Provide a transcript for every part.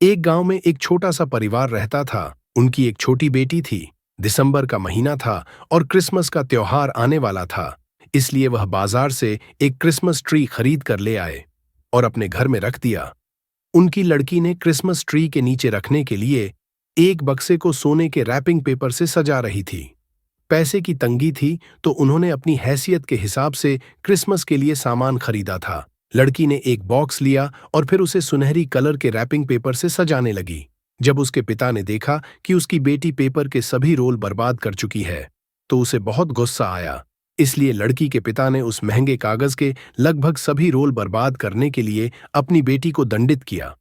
एक गांव में एक छोटा सा परिवार रहता था। उनकी एक छोटी बेटी थी। दिसंबर का महीना था और क्रिसमस का त्योहार आने वाला था। इसलिए वह बाजार से एक क्रिसमस ट्री खरीद कर ले आए और अपने घर में रख दिया। उनकी लड़की ने क्रिसमस ट्री के नीचे रखने के लिए एक बक्से को सोने के रैपिंग पेपर से सजा रही थी। पैसे की तंगी थी तो उन्होंने अपनी हैसियत के हिसाब से क्रिसमस के लिए सामान खरीदा था। लड़की ने एक बॉक्स लिया और फिर उसे सुनहरी कलर के रैपिंग पेपर से सजाने लगी। जब उसके पिता ने देखा कि उसकी बेटी पेपर के सभी रोल बर्बाद कर चुकी है, तो उसे बहुत गुस्सा आया। इसलिए लड़की के पिता ने उस महंगे कागज के लगभग सभी रोल बर्बाद करने के लिए अपनी बेटी को दंडित किया।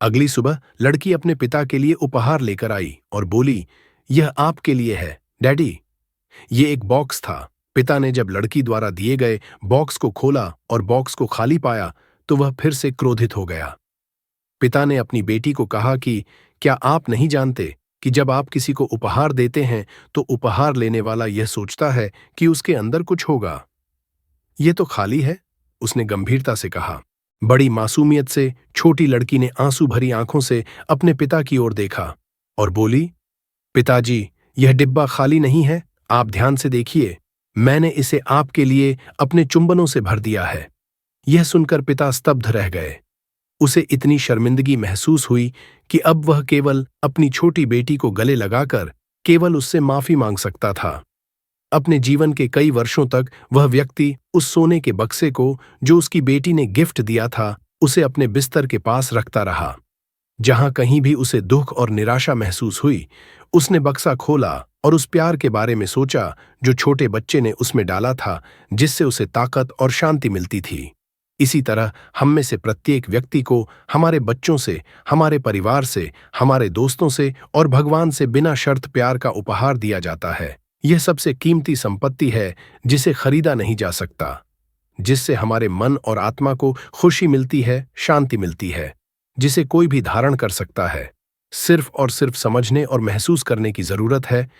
अगली सुबह लड़की अपने पिता के लिए उपहार लेकर आई और बोली, "यह आपके लिए है, डैडी।" ये एक बॉक्स था। पिता ने जब लड़की द्वारा दिए गए बॉक्स को खोला और बॉक्स को खाली पाया, तो वह फिर से क्रोधित हो गया। पिता ने अपनी बेटी को कहा कि क्या आप नहीं जानते कि जब आप किसी को उपहार देते हैं तो उपहार लेने वाला यह सोचता है कि उसके अंदर कुछ होगा। ये तो खाली है, उसने गंभीरता से कहा। बड़ी मासूमियत से छोटी लड़की ने आंसू भरी आंखों से अपने पिता की ओर देखा और बोली, "पिताजी, यह डिब्बा खाली नहीं है, आप ध्यान से देखिए। मैंने इसे आपके लिए अपने चुंबनों से भर दिया है।" यह सुनकर पिता स्तब्ध रह गए। उसे इतनी शर्मिंदगी महसूस हुई कि अब वह केवल अपनी छोटी बेटी को गले लगाकर केवल उससे माफी मांग सकता था। अपने जीवन के कई वर्षों तक वह व्यक्ति उस सोने के बक्से को जो उसकी बेटी ने गिफ्ट दिया था, उसे अपने बिस्तर के पास रखता रहा। जहां कहीं भी उसे दुख और निराशा महसूस हुई, उसने बक्सा खोला और उस प्यार के बारे में सोचा जो छोटे बच्चे ने उसमें डाला था, जिससे उसे ताकत और शांति मिलती थी। इसी तरह हम में से प्रत्येक व्यक्ति को हमारे बच्चों से, हमारे परिवार से, हमारे दोस्तों से और भगवान से बिना शर्त प्यार का उपहार दिया जाता है। यह सबसे कीमती संपत्ति है जिसे खरीदा नहीं जा सकता, जिससे हमारे मन और आत्मा को खुशी मिलती है, शांति मिलती है, जिसे कोई भी धारण कर सकता है। सिर्फ और सिर्फ समझने और महसूस करने की जरूरत है।